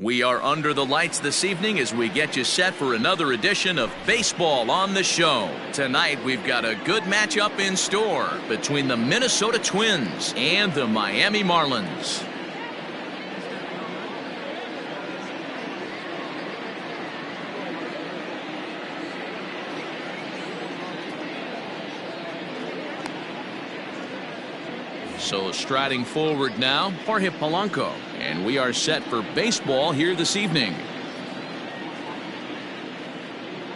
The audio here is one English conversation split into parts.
We are under the lights this evening as we get you set for another edition of Baseball on the Show. Tonight we've got a good matchup in store between the Minnesota Twins and the Miami Marlins. So striding forward now, Jorge Polanco, and we are set for baseball here this evening.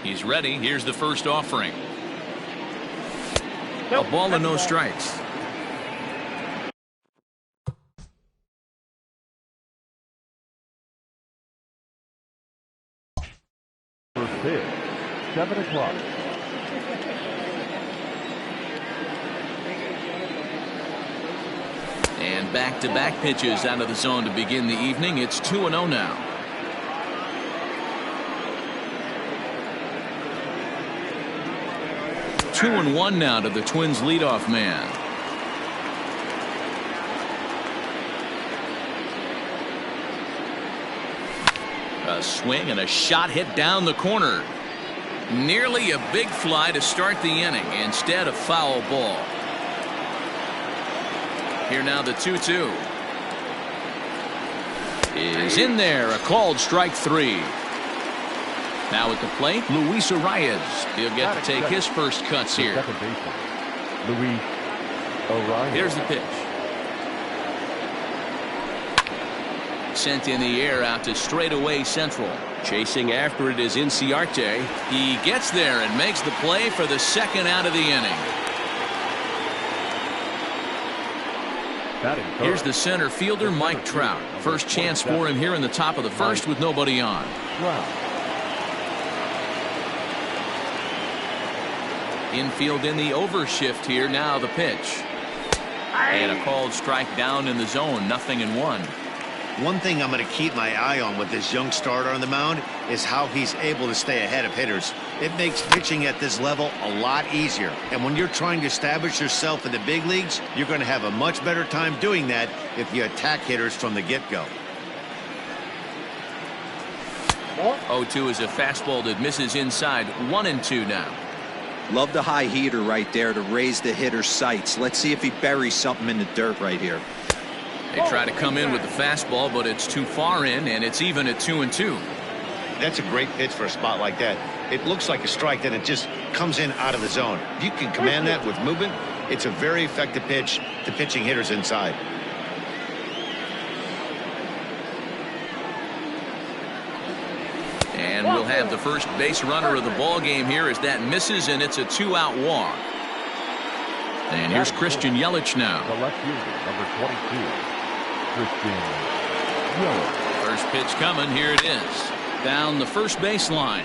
He's ready. Here's the first offering. A ball and no strikes. First pitch, 7 o'clock. And back-to-back pitches out of the zone to begin the evening. It's 2-0 now. Two and one now to the Twins leadoff man. A swing and a shot hit down the corner. Nearly a big fly to start the inning. Instead, a foul ball. Here now the 2-2 is in there. A called strike three. Now at the plate, Luis Arias. He'll get to take his first cuts here. Second baseman, Luis Arias. Here's the pitch. Sent in the air out to straightaway central. Chasing after it is Inciarte. He gets there and makes the play for the second out of the inning. Here's the center fielder, Mike Trout. First chance for him here in the top of the first with nobody on. Infield in the overshift here. Now the pitch. And a called strike down in the zone. 0-1. One thing I'm going to keep my eye on with this young starter on the mound is how he's able to stay ahead of hitters. It makes pitching at this level a lot easier. And when you're trying to establish yourself in the big leagues, you're going to have a much better time doing that if you attack hitters from the get-go. 0-2 is a fastball that misses inside. 1-2 now. Love the high heater right there to raise the hitter's sights. Let's see if he buries something in the dirt right here. They try to come in with the fastball, but it's too far in, and it's even at 2-2. That's a great pitch for a spot like that. It looks like a strike, then it just comes in out of the zone. If you can command that with movement, it's a very effective pitch to pitching hitters inside. And we'll have the first base runner of the ball game here as that misses, and it's a 2-out walk. And here's Christian Yelich now. The left fielder, number 22, Christian Yelich. First pitch coming. Here it is. Down the first baseline.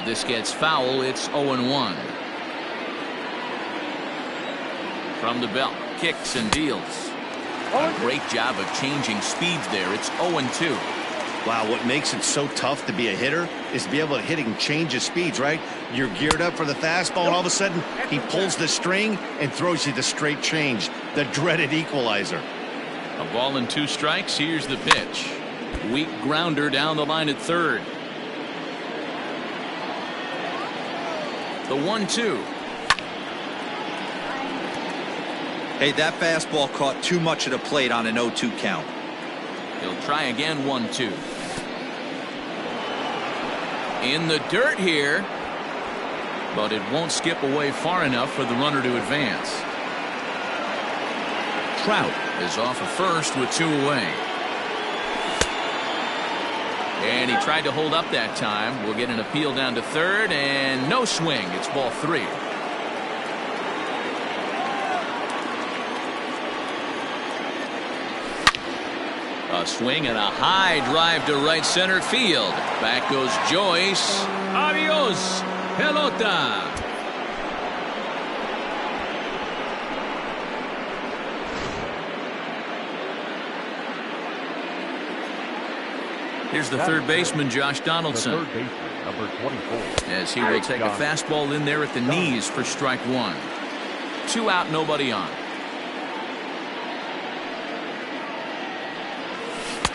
This gets foul. It's 0-1. From the belt. Kicks and deals. A great job of changing speeds there. It's 0-2. Wow, what makes it so tough to be a hitter is to be able to hit and change his speeds, right? You're geared up for the fastball, and all of a sudden, he pulls the string and throws you the straight change, the dreaded equalizer. A ball and 2 strikes. Here's the pitch. Weak grounder down the line at third. The 1-2. Hey, that fastball caught too much of the plate on an 0-2 count. He'll try again. 1-2. In the dirt here, but it won't skip away far enough for the runner to advance. Trout is off of first with 2 away. And he tried to hold up that time. We'll get an appeal down to third, and no swing. It's ball 3. A swing and a high drive to right center field. Back goes Joyce. Adios, pelota. Here's the third baseman, Josh Donaldson. The third baseman, number 24. As he will take a fastball in there at the knees for strike 1. 2 out, nobody on.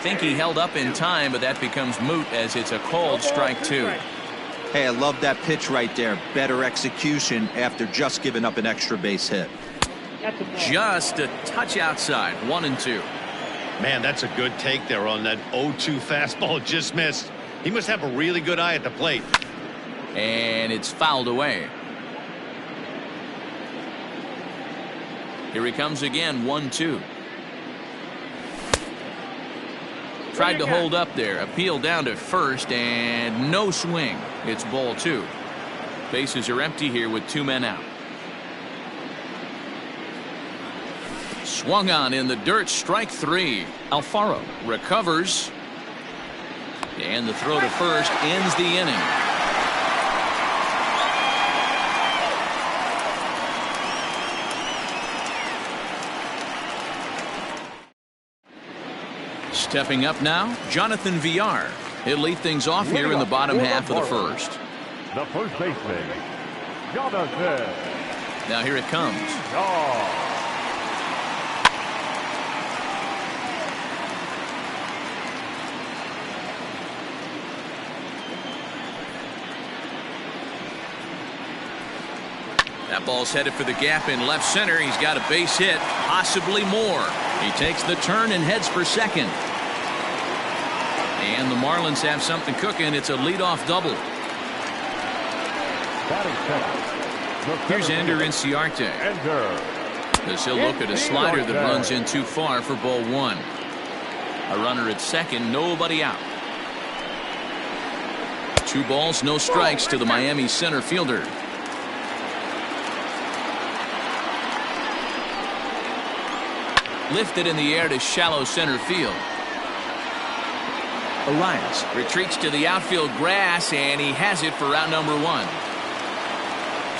think he held up in time, but that becomes moot as it's a called strike 2. Hey, I love that pitch right there. Better execution after just giving up an extra base hit. Just a touch outside, 1-2. Man, that's a good take there on that 0-2 fastball. Just missed. He must have a really good eye at the plate. And it's fouled away. Here he comes again, 1-2. Tried to hold up there. Appeal down to first, and no swing. It's ball 2. Bases are empty here with 2 men out. Swung on in the dirt, strike 3. Alfaro recovers. And the throw to first ends the inning. Stepping up now, Jonathan Villar. He'll lead things off here in the bottom half of the first. The first baseman, Jonathan. Now here it comes. That ball's headed for the gap in left center. He's got a base hit, possibly more. He takes the turn and heads for second. And the Marlins have something cooking. It's a leadoff double. Here's Ender Inciarte. As he'll look at a slider that runs in too far for ball 1. A runner at second, nobody out. 2 balls, no strikes to the Miami center fielder. Lifted in the air to shallow center field. Arias retreats to the outfield grass, and he has it for out number 1.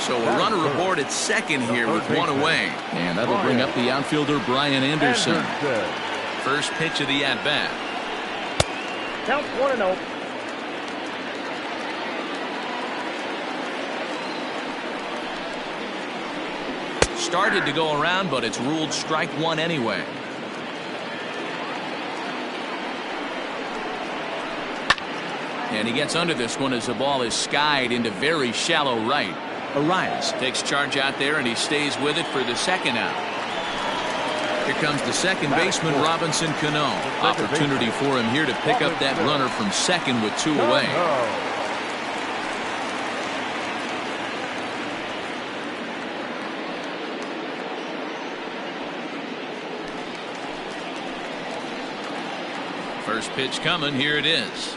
So a runner aboard at second here with 1 away. And that'll bring up the outfielder Brian Anderson. First pitch of the at-bat. Count 1-0. Started to go around, but it's ruled strike 1 anyway. And he gets under this one as the ball is skied into very shallow right. Arias takes charge out there, and he stays with it for the second out. Here comes the second baseman, Robinson Cano. Opportunity for him here to pick up that runner from second with 2 away. First pitch coming. Here it is.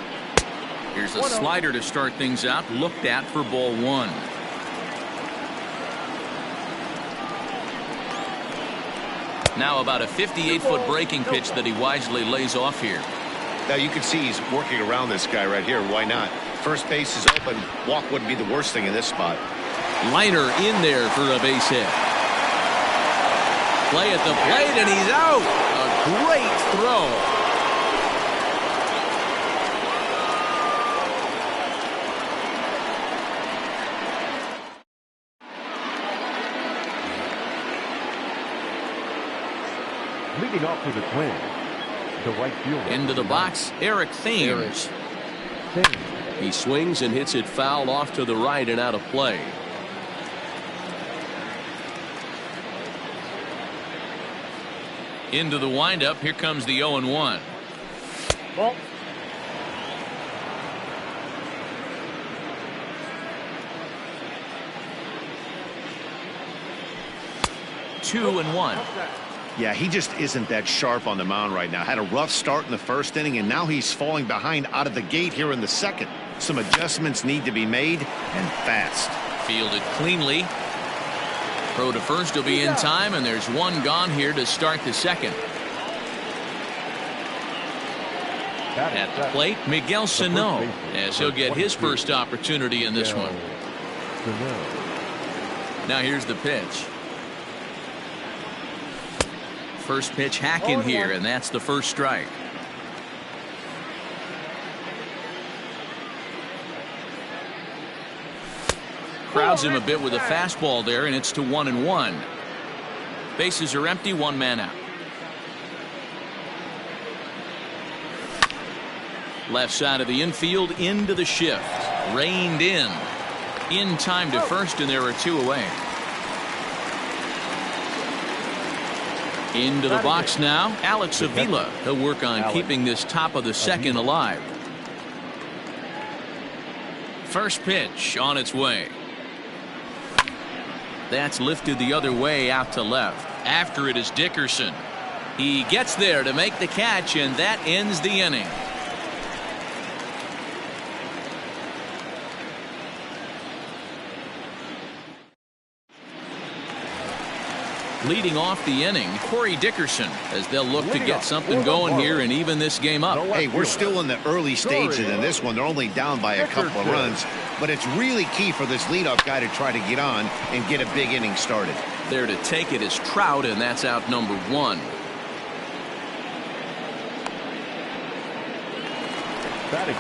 Here's a slider to start things out. Looked at for ball 1. Now about a 58-foot breaking pitch that he wisely lays off here. Now you can see he's working around this guy right here. Why not? First base is open. Walk wouldn't be the worst thing in this spot. Liner in there for a base hit. Play at the plate, and he's out. A great throw. Leading off for the Twins, the right fielder. Into the box, Eric Thames. He swings and hits it foul off to the right and out of play. Into the windup. Here comes the 0-1. Ball. Two and 1. Yeah, he just isn't that sharp on the mound right now. Had a rough start in the first inning, and now he's falling behind out of the gate here in the second. Some adjustments need to be made, and fast. Fielded cleanly. Throw to first will be in time, and there's 1 gone here to start the second. At the plate, Miguel Sano, as he'll get his first opportunity in this one. Now here's the pitch. First pitch hacking here, and that's the first strike. Crowds him a bit with a fastball there, and it's to 1-1. Bases are empty, 1 man out. Left side of the infield into the shift. Reined in. In time to first, and there are 2 away. Into the box now, Alex Avila. He'll work on keeping this top of the second alive. First pitch on its way. That's lifted the other way out to left. After it is Dickerson. He gets there to make the catch, and that ends the inning. Leading off the inning, Corey Dickerson, as they'll look to get something going here and even this game up. Hey, we're still in the early stages in this one. They're only down by a couple of runs, but it's really key for this leadoff guy to try to get on and get a big inning started. There to take it is Trout, and that's out number 1.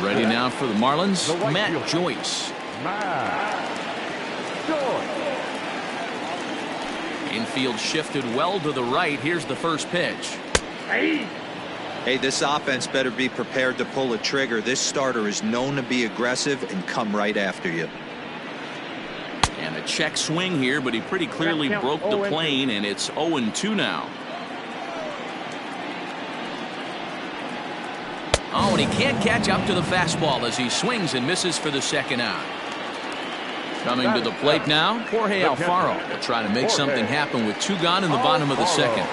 Ready now for the Marlins, Matt Joyce. Infield shifted well to the right. Here's the first pitch. Hey, this offense better be prepared to pull a trigger. This starter is known to be aggressive and come right after you. And a check swing here, but he pretty clearly broke the plane, and it's 0-2 now. Oh, and he can't catch up to the fastball as he swings and misses for the second out. Coming to the plate now, Jorge Alfaro will try to make something happen with 2 gone in the bottom of the second.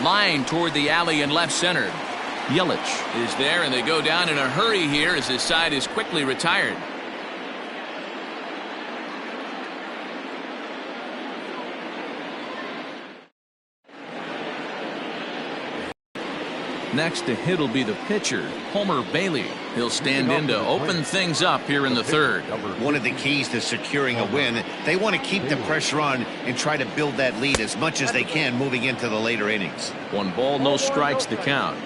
Line toward the alley in left center. Yelich is there, and they go down in a hurry here as his side is quickly retired. Next to hit will be the pitcher, Homer Bailey. He'll stand in to open things up here in the third. One of the keys to securing a win, they want to keep the pressure on and try to build that lead as much as they can moving into the later innings. 1 ball, no strikes to count.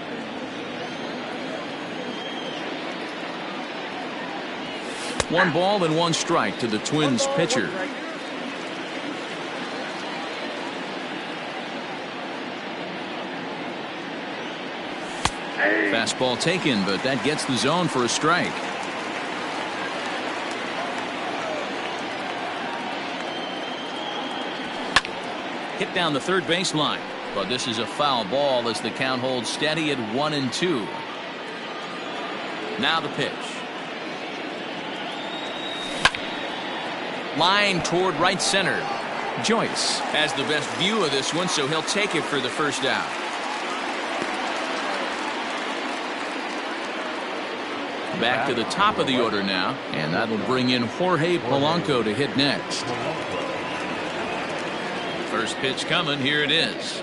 One ball and 1 strike to the Twins pitcher. Fastball taken, but that gets the zone for a strike. Hit down the third baseline, but this is a foul ball as the count holds steady at 1-2. Now the pitch. Line toward right center. Joyce has the best view of this one, so he'll take it for the first out. Back to the top of the order now, and that'll bring in Jorge Polanco to hit next. First pitch coming, here it is.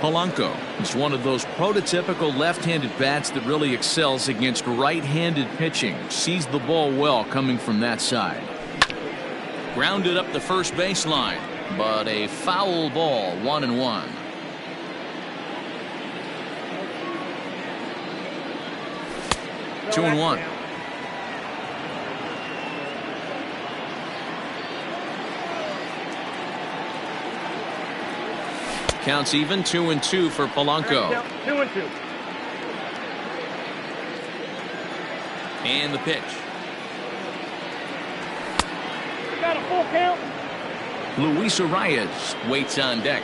Polanco is one of those prototypical left-handed bats that really excels against right-handed pitching. Sees the ball well coming from that side. Grounded up the first baseline, but a foul ball, 1-1. Two and 1. Counts even, 2-2 for Polanco. 2-2. And the pitch. Got a full count. Luis Arias waits on deck.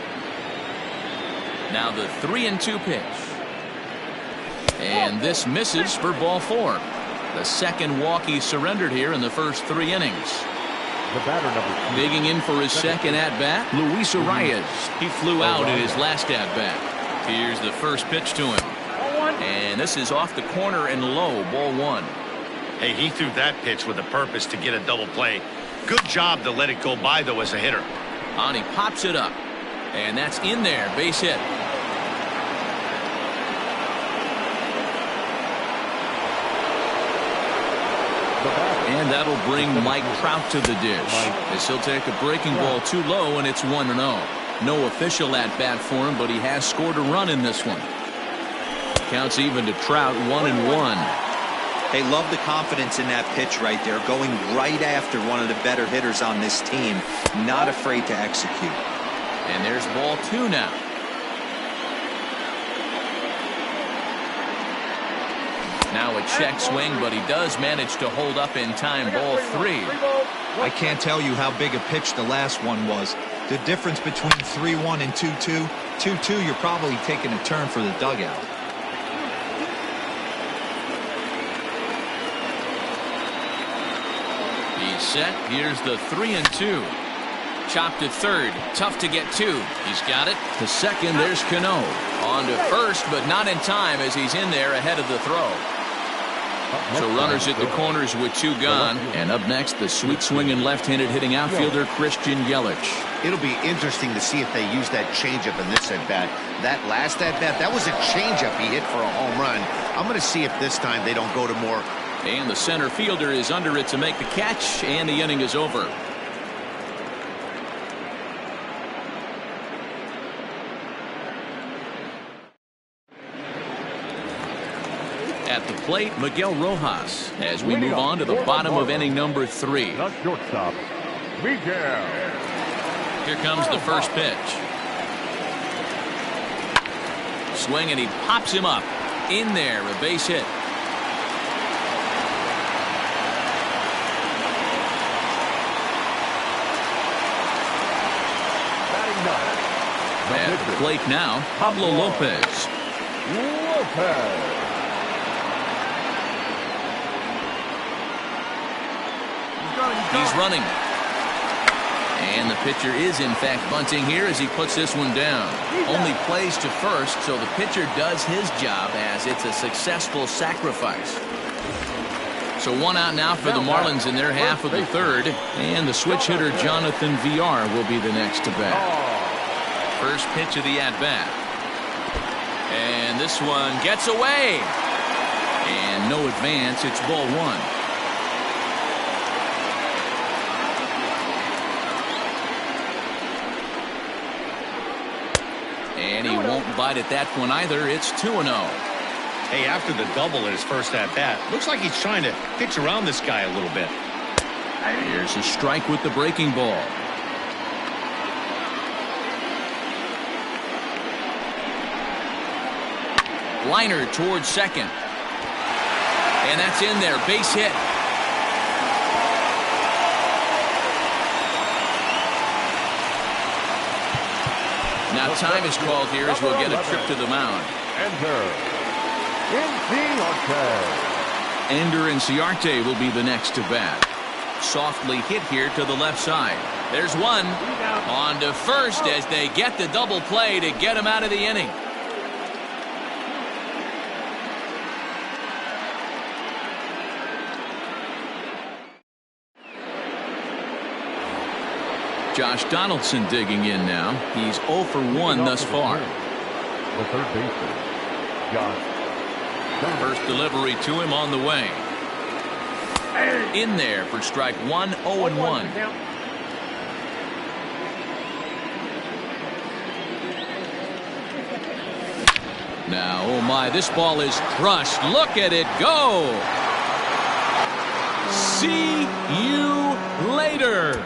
Now the 3-2 pitch. And this misses for ball 4. The second walk he surrendered here in the first 3 innings. The batter, number 2. Digging in for his second at-bat, Luis Arias. He flew out in his last at-bat. Here's the first pitch to him. And this is off the corner and low, ball 1. Hey, he threw that pitch with a purpose to get a double play. Good job to let it go by, though, as a hitter. And he pops it up. And that's in there, base hit. And that'll bring Mike Trout to the dish as he'll take a breaking ball too low, and it's 1-0. No official at bat for him, but he has scored a run in this one. Counts even to Trout, 1-1. Hey, love the confidence in that pitch right there, going right after one of the better hitters on this team, not afraid to execute. And there's ball 2 now. Now a check swing, but he does manage to hold up in time. Ball 3. I can't tell you how big a pitch the last one was. The difference between 3-1 and 2-2. 2-2, you're probably taking a turn for the dugout. He's set. Here's the 3-2. Chopped to third. Tough to get to. He's got it. To second, there's Cano. On to first, but not in time as he's in there ahead of the throw. So runners at the corners with 2 gone. And up next, the sweet swinging left-handed hitting outfielder Christian Yelich. It'll be interesting to see if they use that changeup in this at-bat. That last at-bat, that was a changeup he hit for a home run. I'm going to see if this time they don't go to more. And the center fielder is under it to make the catch, and the inning is over. At the plate, Miguel Rojas, as we move on to the bottom of inning number 3. The shortstop, Miguel. Here comes the first pitch. Swing, and he pops him up. In there, a base hit. At the plate now, Pablo Lopez. He's running. And the pitcher is, in fact, bunting here as he puts this one down. Only plays to first, so the pitcher does his job as it's a successful sacrifice. So 1 out now for the Marlins in their half of the third. And the switch hitter, Jonathan VR, will be the next to bat. First pitch of the at-bat. And this one gets away. And no advance. It's ball 1. And he won't bite at that one either. It's 2-0. Hey, after the double at his first at-bat, looks like he's trying to pitch around this guy a little bit. Here's a strike with the breaking ball. Liner towards second. And that's in there. Base hit. Now time is called here as we'll get a trip to the mound. Ender Inciarte will be the next to bat. Softly hit here to the left side. There's one. On to first as they get the double play to get him out of the inning. Josh Donaldson digging in now. He's 0 for 1 thus far. The third baseman, Josh. First delivery to him on the way. In there for strike 1, 0-1. Now, oh my, this ball is crushed. Look at it go. See you later.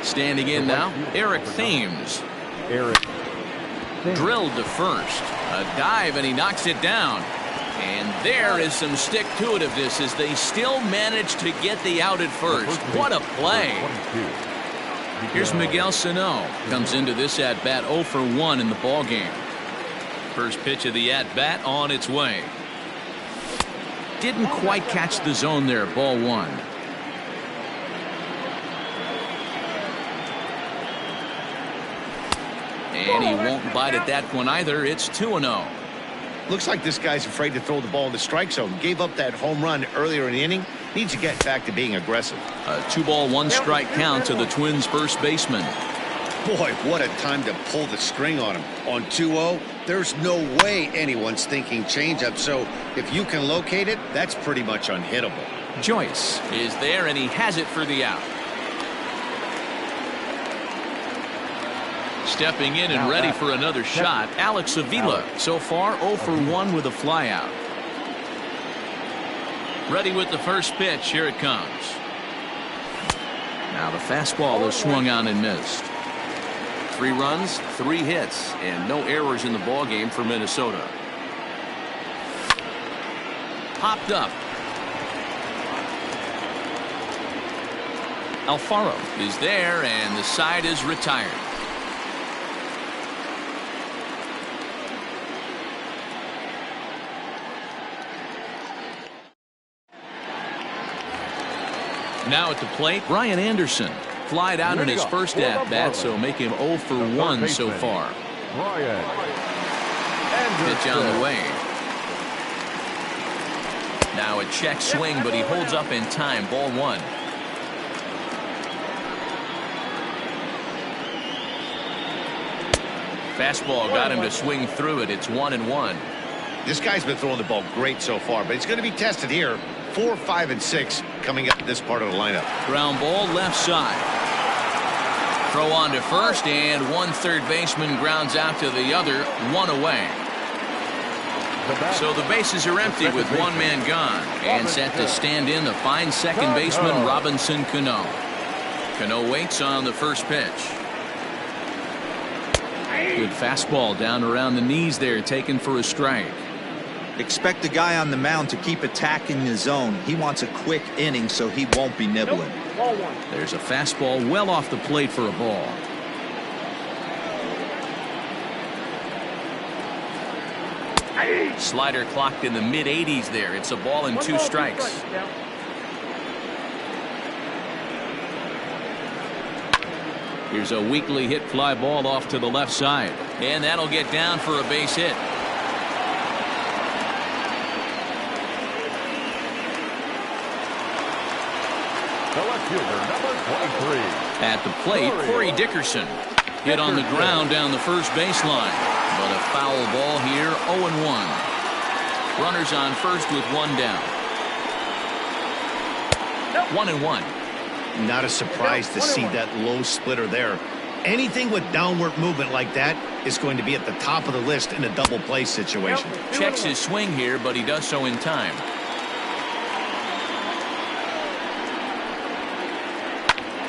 Standing in now, Eric Thames. Drilled to first. A dive, and he knocks it down. And there is some stick-to-itiveness as they still manage to get the out at first. What a play. Here's Miguel Sano. Comes into this at-bat 0 for 1 in the ballgame. First pitch of the at-bat on its way. Didn't quite catch the zone there, ball 1. And he won't bite at that one either. It's 2-0. Looks like this guy's afraid to throw the ball in the strike zone. Gave up that home run earlier in the inning. Needs to get back to being aggressive. A 2-ball, 1-strike count to the Twins' first baseman. Boy, what a time to pull the string on him. On 2-0, there's no way anyone's thinking changeup. So if you can locate it, that's pretty much unhittable. Joyce is there, and he has it for the out. Stepping in and ready for another shot, Alex Avila. So far, 0 for 1 with a flyout. Ready with the first pitch. Here it comes. Now the fastball is swung on and missed. 3 runs, 3 hits, and no errors in the ball game for Minnesota. Popped up. Alfaro is there, and the side is retired. Now at the plate, Brian Anderson. Flied out in his first at-bat, so make him 0 for 1 so far. Pitch on the way. Now a check swing, but he holds up in time. Ball 1. Fastball got him to swing through it. It's 1-1. This guy's been throwing the ball great so far, but he's going to be tested here. 4, 5, and 6 coming up this part of the lineup. Ground ball left side. Throw on to first, and one third baseman grounds out to the other. 1 away. So the bases are empty with 1 man gone, and set to stand in the fine second baseman Robinson Cano. Cano waits on the first pitch. Good fastball down around the knees there, taken for a strike. Expect the guy on the mound to keep attacking the zone. He wants a quick inning, so he won't be nibbling. There's a fastball well off the plate for a ball. Slider clocked in the mid-80s there. It's a ball and 2 strikes. Here's a weakly hit fly ball off to the left side, and that'll get down for a base hit. Number 23. At the plate, Corey Dickerson. Hit on the ground down the first baseline, but a foul ball here. 0-1. Runners on first with 1 down. 1-1. Not a surprise to see that low splitter there. Anything with downward movement like that is going to be at the top of the list in a double play situation. Checks his swing here, but he does so in time.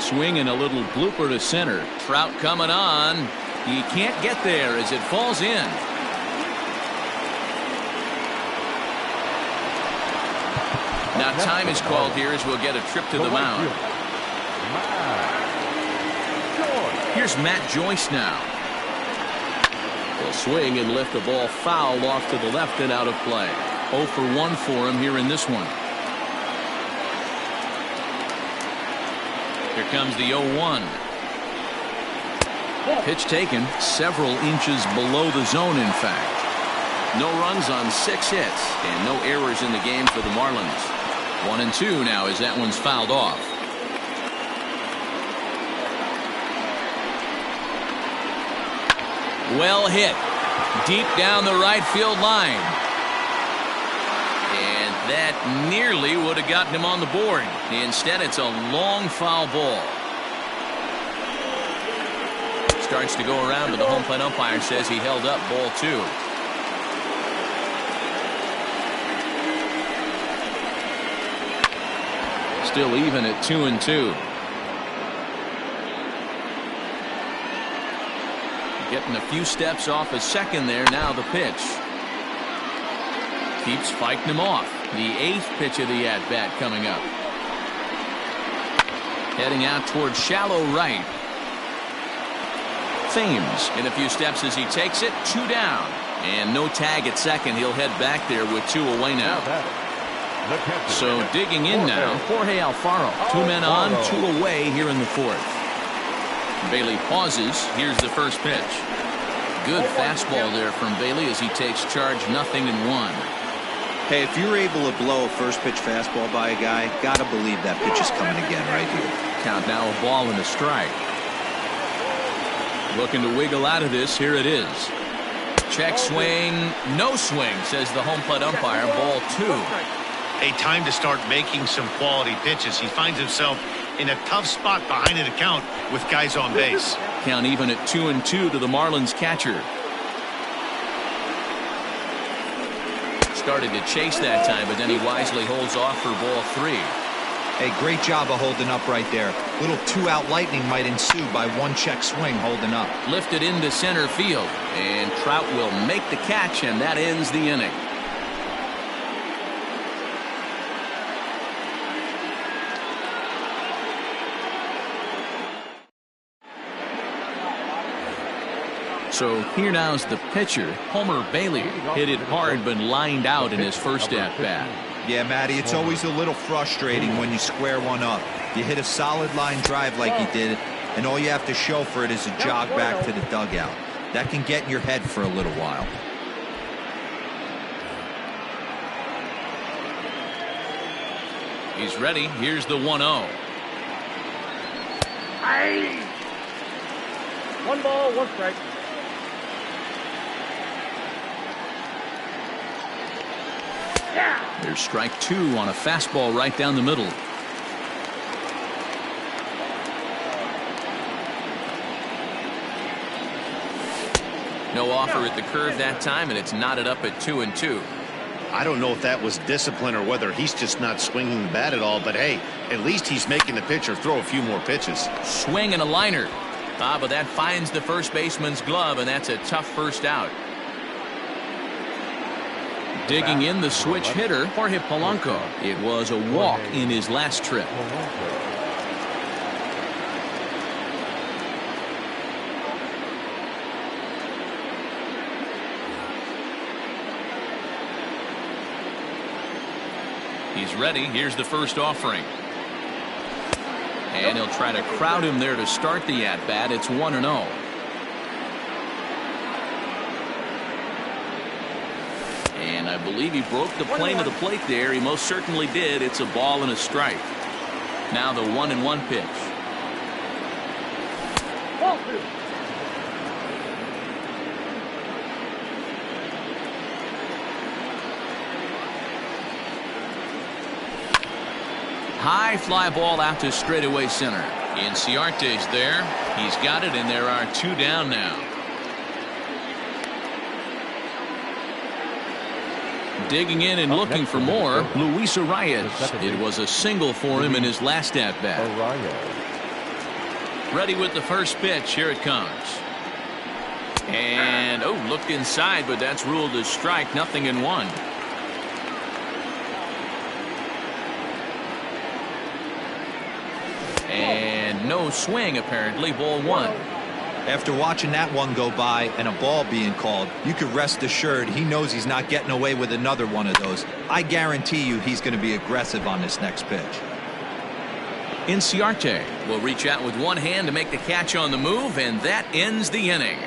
Swing and a little blooper to center. Trout coming on. He can't get there as it falls in. Now time is called here as we'll get a trip to the mound. Here's Matt Joyce now. Will swing and lift the ball foul off to the left and out of play. 0 for 1 for him here in this one. Here comes the 0-1. Pitch taken several inches below the zone, in fact. No runs on 6 hits and no errors in the game for the Marlins. 1-2 now as that one's fouled off. Well hit. Deep down the right field line. And that nearly would have gotten him on the board. Instead, it's a long foul ball. Starts to go around, but the home plate umpire says he held up ball 2. Still even at 2-2. Getting a few steps off a second there. Now the pitch. Keeps fighting him off. The 8th pitch of the at-bat coming up. Heading out towards shallow right. Thames in a few steps as he takes it. 2 down. And no tag at second. He'll head back there with 2 away now. So digging in now, Jorge Alfaro. 2 men on, 2 away here in the 4th. Bailey pauses. Here's the first pitch. Good fastball there from Bailey as he takes charge. 0-1. Hey, if you're able to blow a first pitch fastball by a guy, gotta believe that pitch is coming again right here. Count now a ball and a strike. Looking to wiggle out of this. Here it is. Check swing. No swing, says the home plate umpire. Ball 2. A time to start making some quality pitches. He finds himself in a tough spot behind an account with guys on base. Count even at 2-2 to the Marlins catcher. Started to chase that time, but then he wisely holds off for ball 3. Hey, great job of holding up right there. Little two-out lightning might ensue by one check swing holding up. Lifted into center field, and Trout will make the catch, and that ends the inning. So here now's the pitcher, Homer Bailey. Hit it hard but lined out in his first at-bat. Yeah, Matty, it's always a little frustrating when you square one up. You hit a solid line drive like he did, and all you have to show for it is a jog back to the dugout. That can get in your head for a little while. He's ready. Here's the 1-0. One ball, one strike. There's strike 2 on a fastball right down the middle. No offer at the curve that time, and it's knotted up at 2-2. I don't know if that was discipline or whether he's just not swinging the bat at all, but hey, at least he's making the pitcher throw a few more pitches. Swing and a liner. But that finds the first baseman's glove, and that's a tough first out. Digging in the switch hitter, Jorge Polanco. It was a walk in his last trip. He's ready. Here's the first offering. And he'll try to crowd him there to start the at-bat. It's 1-0. And I believe he broke the plane of the plate there. He most certainly did. It's a ball and a strike. Now the 1-1 pitch. High fly ball out to straightaway center. Inciarte's there. He's got it, and there are 2 down now. Digging in and looking for more, Luis Arias. It was a single for him in his last at-bat. Ready with the first pitch. Here it comes. And, looked inside, but that's ruled a strike. 0-1. And no swing, apparently. Ball 1. After watching that one go by and a ball being called, you could rest assured he knows he's not getting away with another one of those. I guarantee you he's going to be aggressive on this next pitch. Inciarte will reach out with one hand to make the catch on the move, and that ends the inning.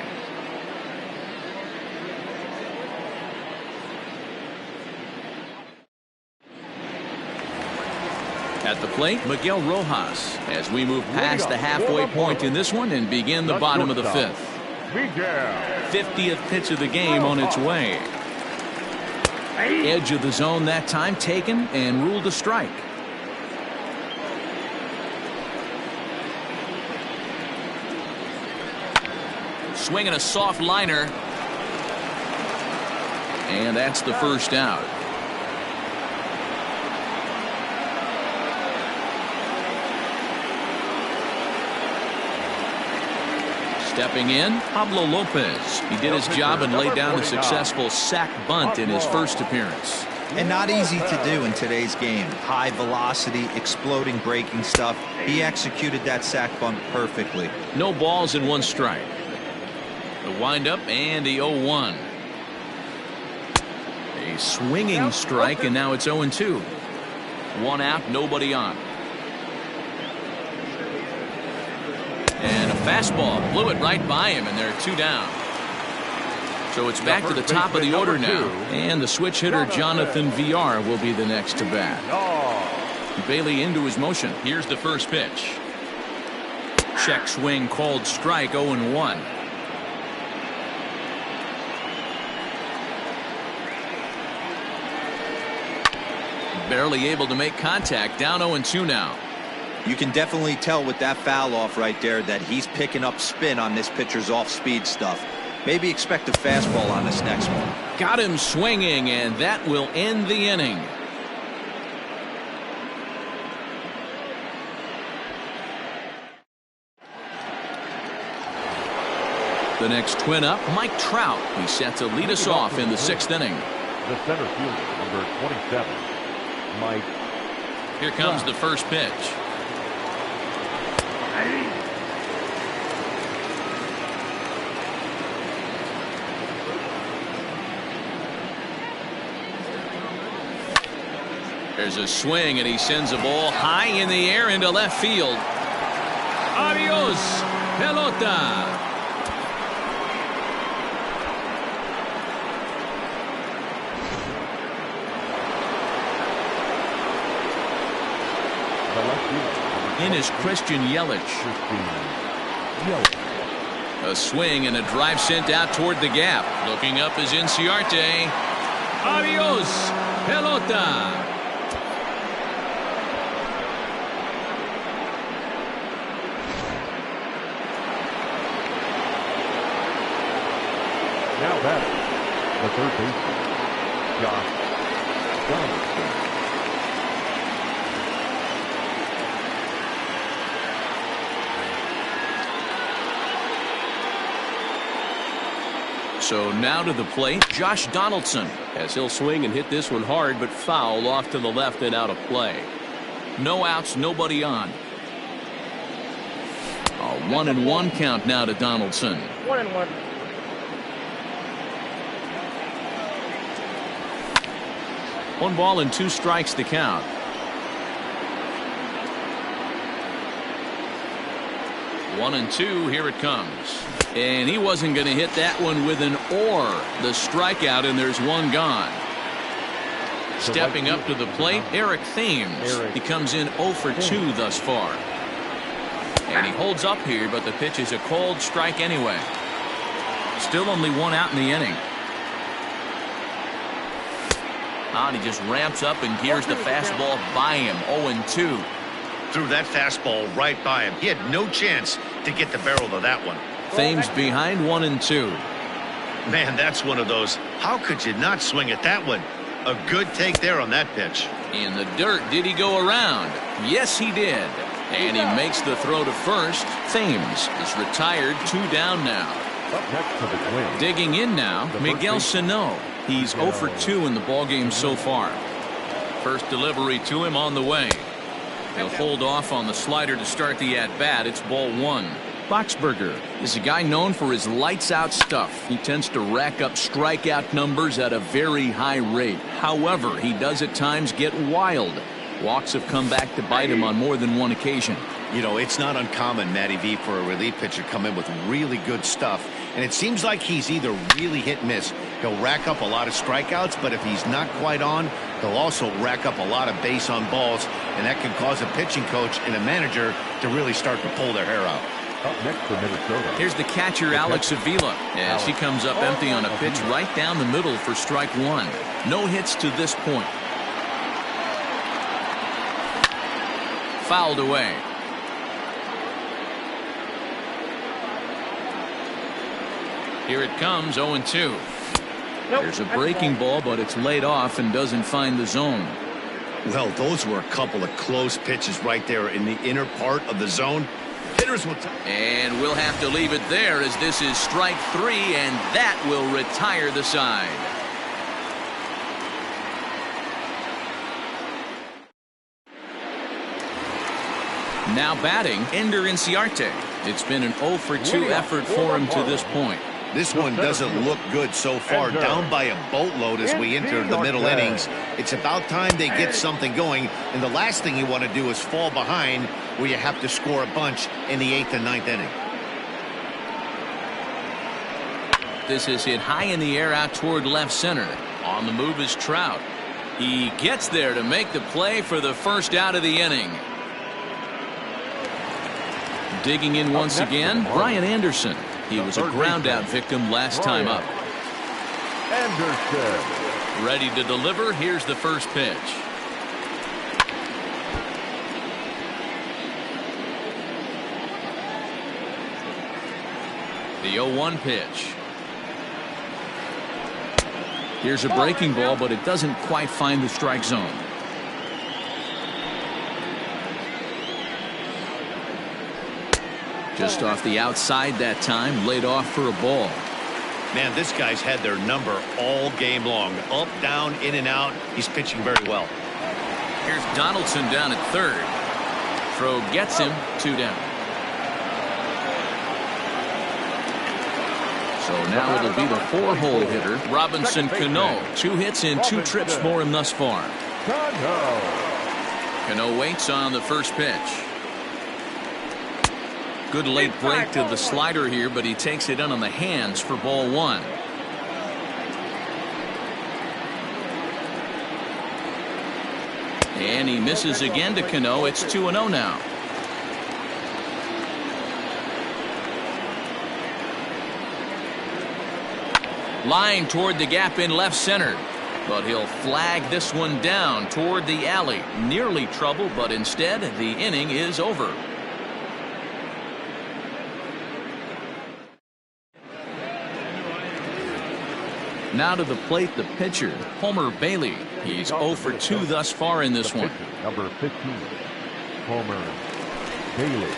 At the plate, Miguel Rojas, as we move past the halfway point in this one and begin the bottom of the 5th. 50th pitch of the game on its way. Edge of the zone that time taken and ruled a strike. Swinging a soft liner. And that's the first out. Stepping in, Pablo Lopez. He did his job and laid down a successful sac bunt in his first appearance. And not easy to do in today's game. High velocity, exploding breaking stuff. He executed that sac bunt perfectly. No balls and 1 strike. The windup and the 0-1. A swinging strike, and now it's 0-2. 1 out, nobody on. And a fastball blew it right by him, and there are 2 down. So it's back to the top of the order now, and the switch hitter Jonathan VR will be the next to bat. Bailey into his motion. Here's the first pitch. Check swing called strike. 0-1. Barely able to make contact. Down 0-2 now. You can definitely tell with that foul off right there that he's picking up spin on this pitcher's off-speed stuff. Maybe expect a fastball on this next one. Got him swinging, and that will end the inning. The next Twin up, Mike Trout. He's set to lead us off in the 6th inning. The center fielder, number 27, Mike. Here comes the first pitch. There's a swing, and he sends a ball high in the air into left field. Adios, pelota. In is Christian Yelich. A swing and a drive sent out toward the gap. Looking up is Inciarte. Adios, pelota. Now batting, the third baseman, Josh Donaldson. So now to the plate, Josh Donaldson. As he'll swing and hit this one hard, but foul off to the left and out of play. No outs, nobody on. A 1-1 count now to Donaldson. 1-1. One ball and 2 strikes to count. One and 2, here it comes. And he wasn't going to hit that one with an or. The strikeout, and there's one gone. Stepping up to the plate, Eric Thames. He comes in 0 for 2 thus far. And he holds up here, but the pitch is a cold strike anyway. Still only 1 out in the inning. And he just ramps up and gears the fastball by him. 0-2. Threw that fastball right by him. He had no chance to get the barrel of that one. Thames behind 1-2. Man, that's one of those. How could you not swing at that one? A good take there on that pitch. In the dirt, did he go around? Yes, he did. And he makes the throw to first. Thames is retired, 2 down now. Up next to the Twins. Digging in now, Miguel Sano. He's 0 for 2 in the ballgame so far. First delivery to him on the way. He'll hold off on the slider to start the at-bat. It's ball 1. Boxberger is a guy known for his lights-out stuff. He tends to rack up strikeout numbers at a very high rate. However, he does at times get wild. Walks have come back to bite him on more than one occasion. You know, it's not uncommon, Matty V, for a relief pitcher to come in with really good stuff. And it seems like he's either really hit and miss. He'll rack up a lot of strikeouts, but if he's not quite on, he'll also rack up a lot of base on balls. And that can cause a pitching coach and a manager to really start to pull their hair out. Up next for Minnesota. Here's the catcher, Alex Avila, as he comes up empty on a pitch right down the middle for strike 1. No hits to this point. Fouled away. Here it comes, 0-2. There's a breaking ball, but it's laid off and doesn't find the zone. Well, those were a couple of close pitches right there in the inner part of the zone. Hitters will and we'll have to leave it there as this is strike 3, and that will retire the side. Now batting, Ender Inciarte. It's been an 0 for 2 effort for him to this point. This one doesn't look good so far. Down by a boatload as we enter the middle innings. It's about time they get something going. And the last thing you want to do is fall behind where you have to score a bunch in the 8th and 9th inning. This is hit high in the air out toward left center. On the move is Trout. He gets there to make the play for the first out of the inning. Digging in once again, Brian Anderson. He was a ground-out victim last time up. Anderson. Ready to deliver. Here's the first pitch. The 0-1 pitch. Here's a breaking ball, but it doesn't quite find the strike zone. Just off the outside that time, laid off for a ball. Man, this guy's had their number all game long. Up, down, in and out. He's pitching very well. Here's Donaldson down at third. Throw gets him, 2 down. So now it'll be the 4-hole hitter, Robinson Cano. 2 hits and 2 trips for him thus far. Cano waits on the first pitch. Good late break to the slider here, but he takes it in on the hands for ball 1. And he misses again to Cano. It's 2-0 now. Line toward the gap in left center. But he'll flag this one down toward the alley. Nearly trouble, but instead the inning is over. Now to the plate, the pitcher, Homer Bailey. He's 0 for 2 thus far in this one. Number 15, Homer Bailey.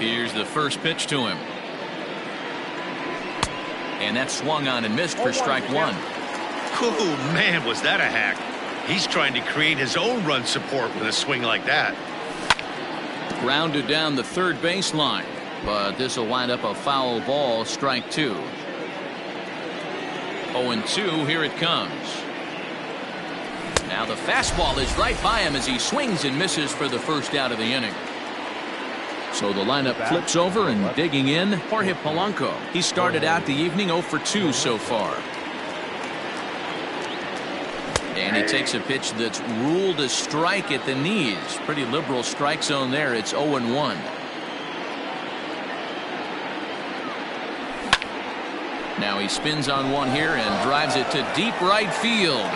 Here's the first pitch to him. And that swung on and missed for strike 1. Oh, man, was that a hack. He's trying to create his own run support with a swing like that. Grounded down the third baseline. But this will wind up a foul ball, strike 2. 0-2, here it comes. Now the fastball is right by him as he swings and misses for the first out of the inning. So the lineup flips over, and digging in, Jorge Polanco. He started out the evening 0 for 2 so far. And he takes a pitch that's ruled a strike at the knees. Pretty liberal strike zone there. It's 0-1. Now he spins on one here and drives it to deep right field.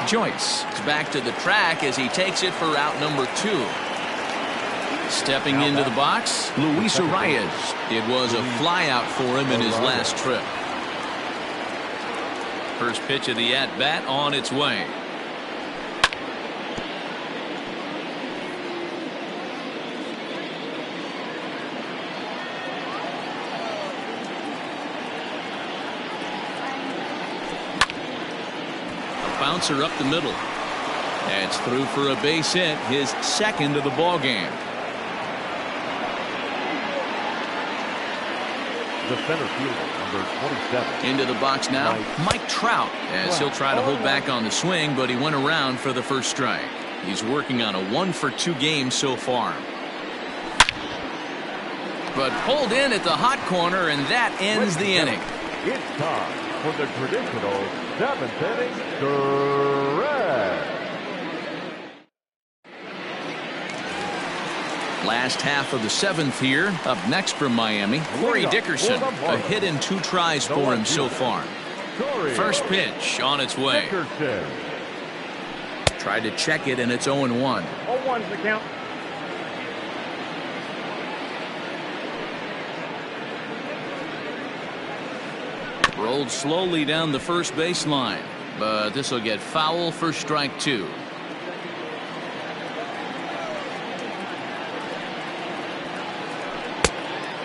Joyce is back to the track as he takes it for out number 2. Stepping into the box, Luis Arias. It was a flyout for him in his last trip. First pitch of the at-bat on its way. A bouncer up the middle. That's through for a base hit, his second of the ball game. The center fielder, number 27. Into the box now, Mike Trout, as he'll try to hold back on the swing, but he went around for the first strike. He's working on a 1 for 2 game so far. But pulled in at the hot corner, and that ends the inning. It's time for the traditional 7th inning stretch. Last half of the 7th here. Up next from Miami, Corey Dickerson. A hit in 2 tries for him so far. First pitch on its way. Tried to check it, and it's 0-1. 0-1's the count. Rolled slowly down the first baseline, but this will get foul for strike 2.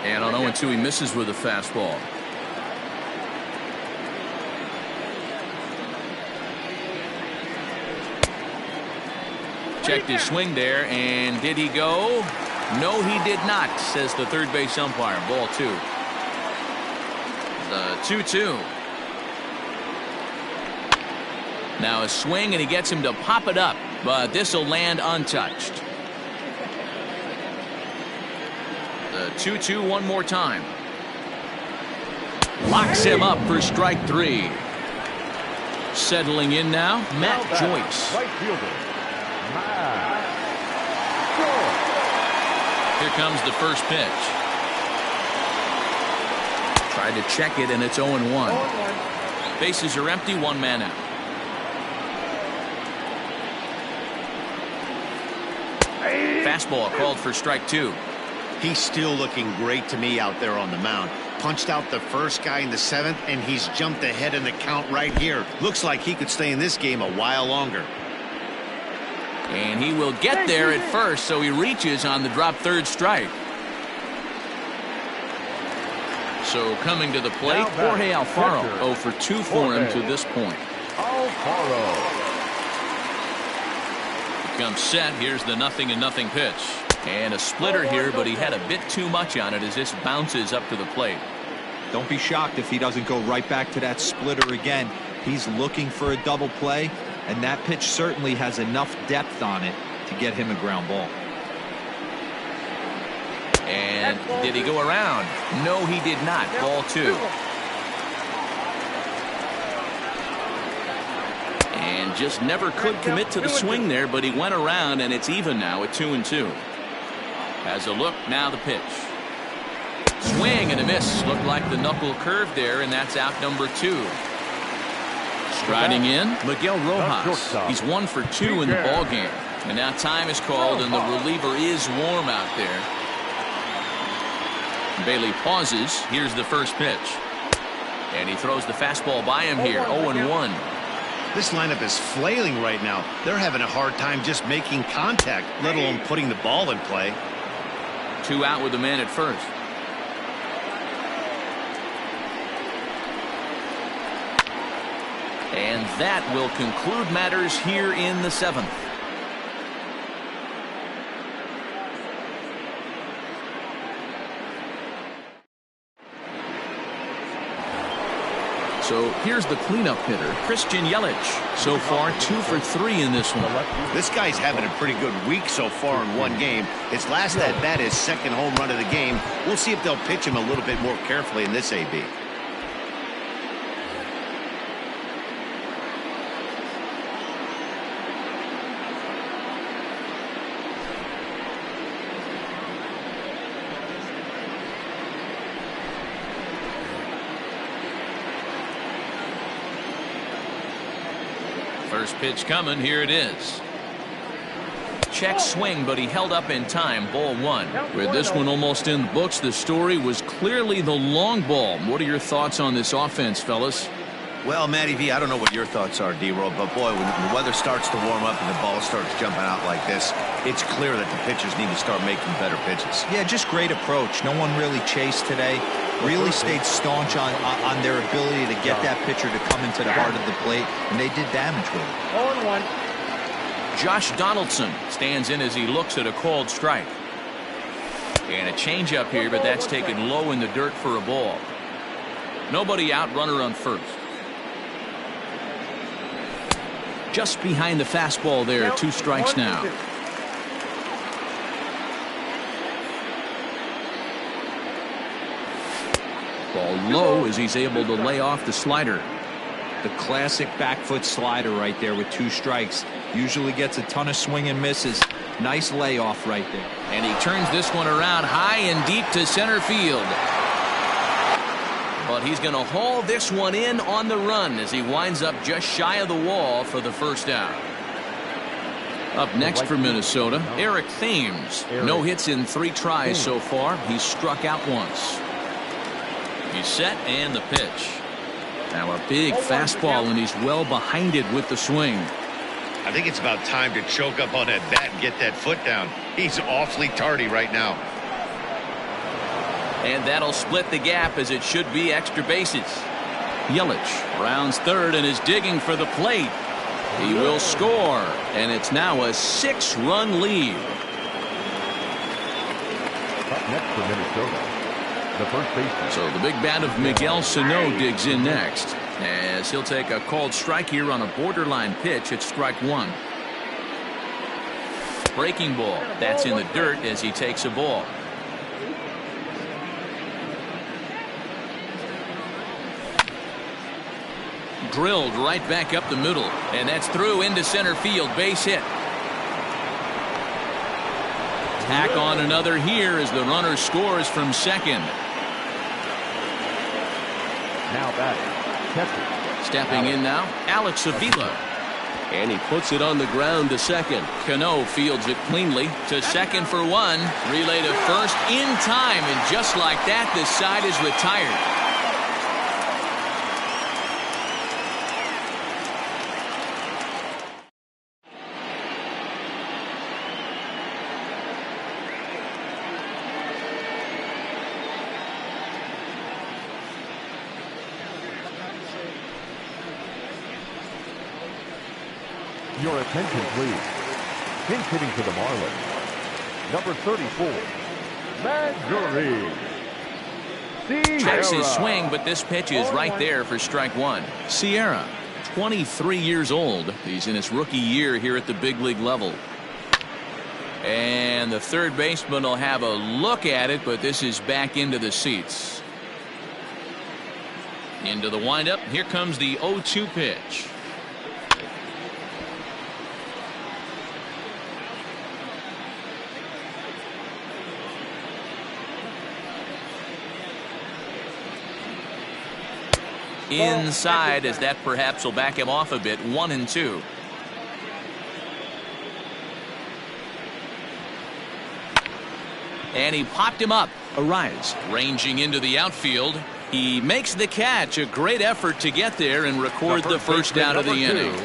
And on 0-2, he misses with a fastball. Checked his swing there, and did he go? No, he did not, says the third base umpire. Ball 2. The 2-2. Now a swing, and he gets him to pop it up, but this will land untouched. The 2-2 one more time. Locks him up for strike 3. Settling in now, Matt Joyce. Right fielder, Matt Joyce. Here comes the first pitch. Tried to check it, and it's 0-1. Bases are empty, 1 man out. fastball called for strike 2. He's still looking great to me out there on the mound. Punched out the first guy in the 7th, and he's jumped ahead in the count right here. Looks like he could stay in this game a while longer. And he will get there at first, so he reaches on the drop third strike. So coming to the plate, Jorge Alfaro. 0 for 2 for him to this point. Alfaro. Comes set. Here's the 0-0 pitch. And a splitter here, but he had a bit too much on it as this bounces up to the plate. Don't be shocked if he doesn't go right back to that splitter again. He's looking for a double play, and that pitch certainly has enough depth on it to get him a ground ball. And did he go around? No, he did not. Ball 2. And just never could commit to the swing there, but he went around, and it's even now at 2-2. Has a look, now the pitch. Swing and a miss. Looked like the knuckle curve there, and that's out number 2. Striding in, Miguel Rojas. He's 1 for 2 in the ball game. And now time is called, and the reliever is warm out there. Bailey pauses. Here's the first pitch. And he throws the fastball by him here. 0-1. This lineup is flailing right now. They're having a hard time just making contact, let alone putting the ball in play. 2 out with the man at first. And that will conclude matters here in the 7th. So here's the cleanup hitter, Christian Yelich. So far, 2 for 3 in this one. This guy's having a pretty good week so far in one game. His last at bat is second home run of the game. We'll see if they'll pitch him a little bit more carefully in this AB. First pitch coming. Here it is. Check swing, but he held up in time. Ball 1. With this one almost in the books, the story was clearly the long ball. What are your thoughts on this offense, fellas? Well, Matty V, I don't know what your thoughts are, D-Roll, but boy, when the weather starts to warm up and the ball starts jumping out like this, it's clear that the pitchers need to start making better pitches. Yeah, just great approach. No one really chased today. Really stayed staunch on their ability to get that pitcher to come into the heart of the plate, and they did damage with it. 0-1. Josh Donaldson stands in as he looks at a called strike. And a changeup here, but that's taken low in the dirt for a ball. Nobody out, runner on first. Just behind the fastball there, 2 strikes now. Ball low as he's able to lay off the slider. The classic back foot slider right there with 2 strikes. Usually gets a ton of swing and misses. Nice layoff right there. And he turns this one around high and deep to center field. But he's going to haul this one in on the run as he winds up just shy of the wall for the first out. Up next for Minnesota, Eric Thames. No hits in 3 tries so far. He's struck out once. He's set and the pitch. Now a big fastball, and he's well behind it with the swing. I think it's about time to choke up on that bat and get that foot down. He's awfully tardy right now. And that'll split the gap as it should be extra bases. Yelich rounds third and is digging for the plate. He will score, and it's now a 6-run lead. Up next for Minnesota, the first baseman. So the big bat of Miguel Sano digs in next, as he'll take a called strike here on a borderline pitch at strike 1. Breaking ball. That's in the dirt as he takes a ball. Drilled right back up the middle, and that's through into center field. Base hit. Tack on another here as the runner scores from second. Now batting, catcher. Stepping in now, Alex Avila. And he puts it on the ground to second. Cano fields it cleanly to second for one. Relay to first in time, and just like that, the side is retired. Your attention, please. Pinch hitting for the Marlins. Number 34, Marjorie. Checks his swing, but this pitch is right there for strike one. Sierra, 23 years old. He's in his rookie year here at the big league level. And the third baseman will have a look at it, but this is back into the seats. Into the windup. Here comes the 0-2 pitch. Inside, as that perhaps will back him off a bit. 1-2. And he popped him up. A rise, ranging into the outfield. He makes the catch. A great effort to get there and record the first out of the inning.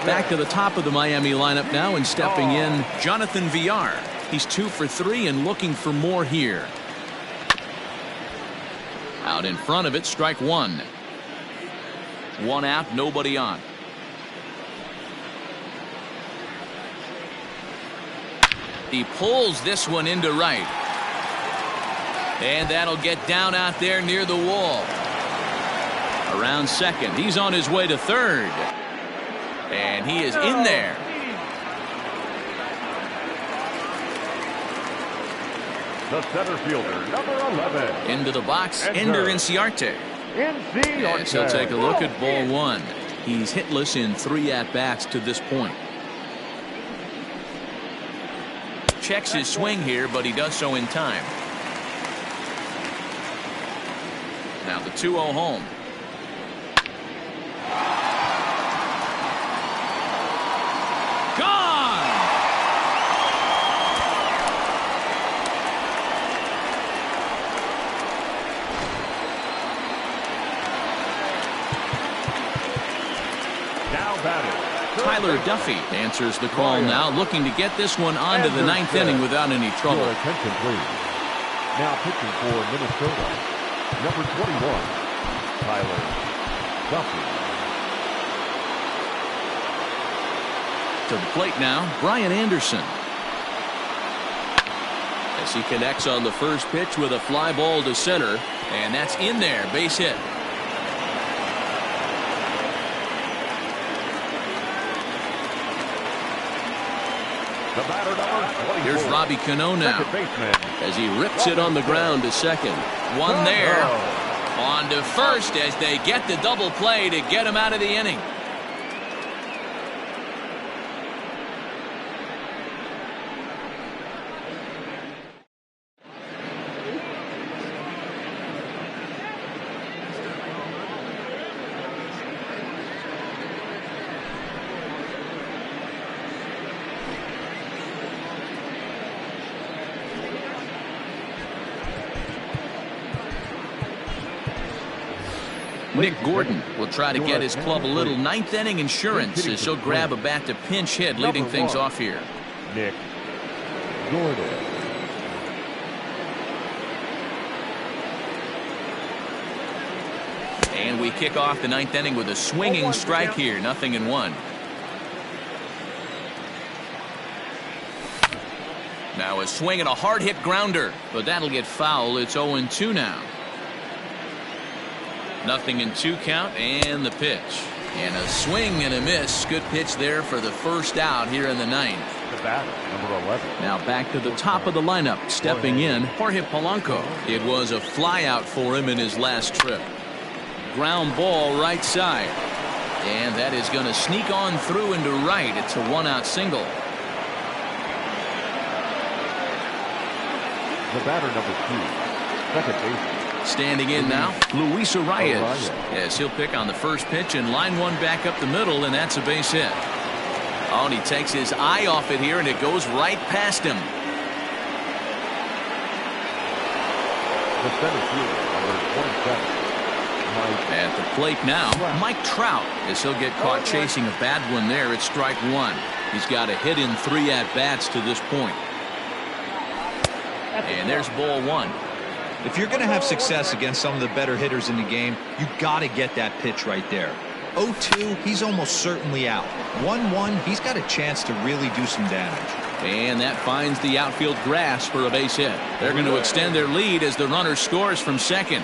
Back to the top of the Miami lineup now, and stepping in, Jonathan Villar. He's 2 for 3 and looking for more here. Out in front of it, strike one. One out, nobody on. He pulls this one into right. And that'll get down out there near the wall. Around second. He's on his way to third. And he is in there. The center fielder, number 11. Into the box, Ender Inciarte. Yes, he'll take a look at ball one. He's hitless in 3 at-bats to this point. Checks his swing here, but he does so in time. Now the 2-0 home. Tyler Duffy answers the call now, looking to get this one onto the 9th inning without any trouble. Your attention, please. Now pitching for Minnesota, number 21, Tyler Duffy. To the plate now, Brian Anderson. As he connects on the first pitch with a fly ball to center, and that's in there, base hit. Here's Robbie Cano now as he rips it on the ground to second. One there. On to first as they get the double play to get him out of the inning. Nick Gordon will try to get his club a little 9th inning insurance as he'll grab a bat to pinch hit, leading things off here. Nick Gordon. And we kick off the 9th inning with a swinging strike here. 0-1. Now a swing and a hard hit grounder, but that'll get foul. It's 0-2 now. 0-2 count, and the pitch. And a swing and a miss. Good pitch there for the first out here in the 9th. The batter, number 11. Now back to the top of the lineup. Stepping in, Jorge Polanco. It was a flyout for him in his last trip. Ground ball right side. And that is going to sneak on through into right. It's a 1-out single. The batter, number 2, second baseman, Standing in now, Luis Arias. As he'll pick on the first pitch and line one back up the middle, and that's a base hit. Oh, and he takes his eye off it here, and it goes right past him. The center fielder, number 27. At the plate now, Mike Trout, as he'll get caught chasing a bad one there at strike one. He's got a hit in 3 at-bats to this point. And there's ball one. If you're going to have success against some of the better hitters in the game, you got to get that pitch right there. 0-2, he's almost certainly out. 1-1, he's got a chance to really do some damage. And that finds the outfield grass for a base hit. They're going to extend their lead as the runner scores from second.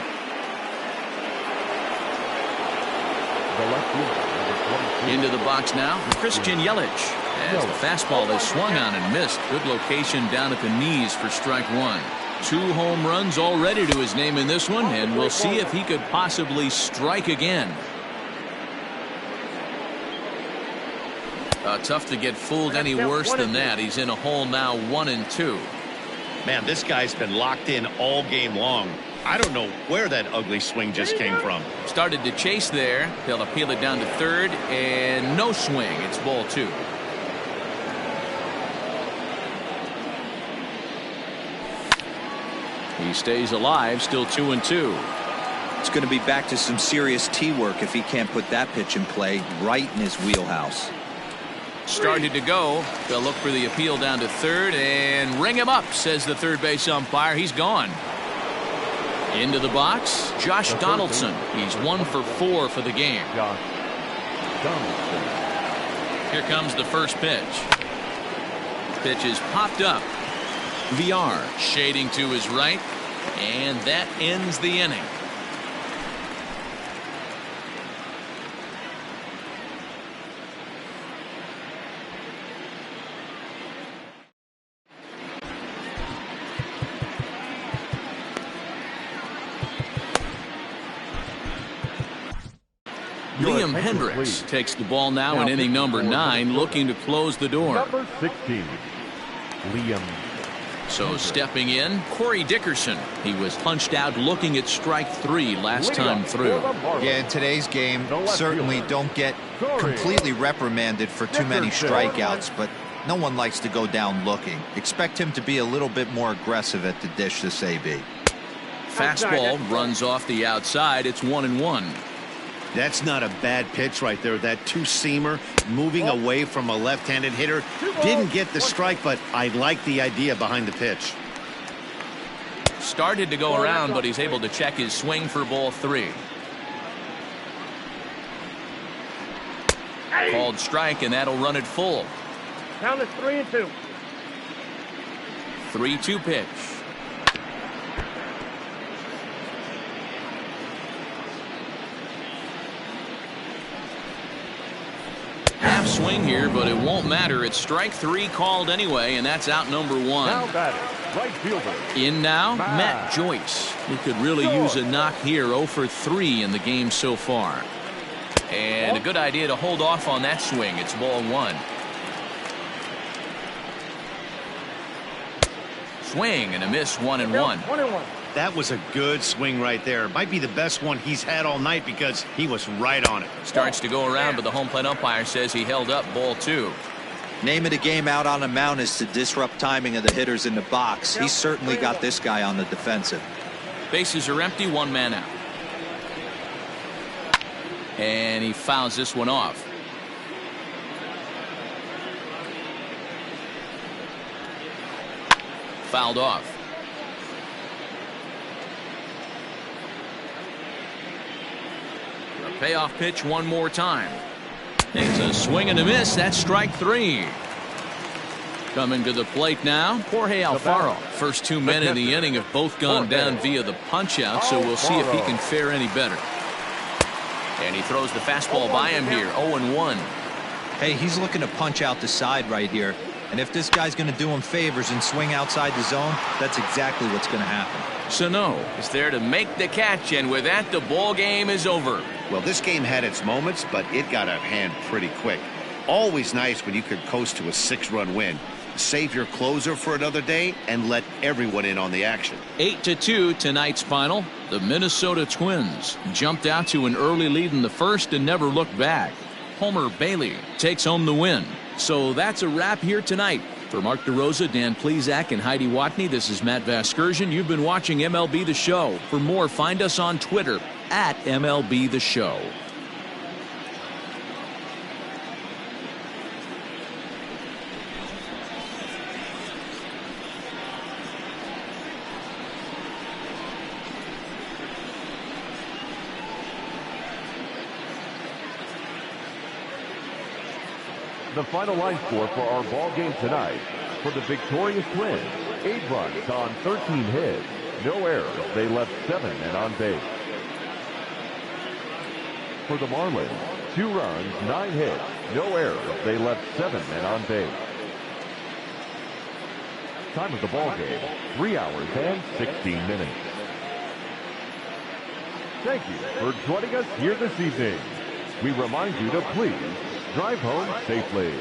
Into the box now, Christian Yelich. As the fastball is swung on and missed. Good location down at the knees for strike one. 2 home runs already to his name in this one, and we'll see if he could possibly strike again. Tough to get fooled any worse than that. He's in a hole now, 1-2. Man, this guy's been locked in all game long. I don't know where that ugly swing just came from. Started to chase there. They'll appeal it down to third, and no swing. It's ball 2. He stays alive, still 2-2. It's going to be back to some serious tee work if he can't put that pitch in play right in his wheelhouse. Started to go. They'll look for the appeal down to third and ring him up, says the third base umpire. He's gone. Into the box, Josh Donaldson. He's 1 for 4 for the game. Here comes the first pitch. Pitch is popped up. VR shading to his right, and that ends the inning. Liam Hendricks takes the ball now in inning number 9, looking to close the door. Number 16, Liam. So stepping in, Corey Dickerson. He was punched out looking at strike 3 last time through. Yeah, in today's game, certainly don't get completely reprimanded for too many strikeouts, but no one likes to go down looking. Expect him to be a little bit more aggressive at the dish this AB. Fastball runs off the outside. It's 1-1. That's not a bad pitch right there. That 2-seamer moving away from a left-handed hitter. Didn't get the strike, but I like the idea behind the pitch. Started to go around, but he's able to check his swing for ball 3. Called strike, and that'll run it full. Count is 3-2. 3-2 pitch. Half swing here, but it won't matter. It's strike 3 called anyway, and that's out number 1. Now batting, right fielder. In now, Matt Joyce. He could really use a knock here. 0 for 3 in the game so far. And a good idea to hold off on that swing. It's ball 1. Swing and a miss, 1-1. 1-1. That was a good swing right there. Might be the best one he's had all night because he was right on it. Starts to go around, but the home plate umpire says he held up ball 2. Name of the game out on the mound is to disrupt timing of the hitters in the box. He's certainly got this guy on the defensive. Bases are empty, 1 man out. And he fouls this one off. Fouled off. A payoff pitch one more time. It's a swing and a miss. That's strike 3. Coming to the plate now, Jorge Alfaro. First 2 men in the inning have both gone down via the punch out, so we'll see if he can fare any better. And he throws the fastball by him here, 0-1. Hey, he's looking to punch out the side right here. And if this guy's going to do him favors and swing outside the zone, that's exactly what's going to happen. Sano is there to make the catch, and with that, the ball game is over. Well, this game had its moments, but it got out of hand pretty quick. Always nice when you could coast to a 6-run win. save your closer for another day and let everyone in on the action. 8-2 tonight's final. The Minnesota Twins jumped out to an early lead in the first and never looked back. Homer Bailey takes home the win. So that's a wrap here tonight. For Mark DeRosa, Dan Plesac, and Heidi Watney, this is Matt Vasgersian. You've been watching MLB The Show. For more, find us on Twitter at MLB The Show. The final line score for our ball game tonight: for the victorious Twins, 8 runs on 13 hits, no errors. They left 7 men on base. For the Marlins, 2 runs, 9 hits, no errors. They left 7 men on base. Time of the ball game: 3 hours and 16 minutes. Thank you for joining us here this evening. We remind you to please drive home safely.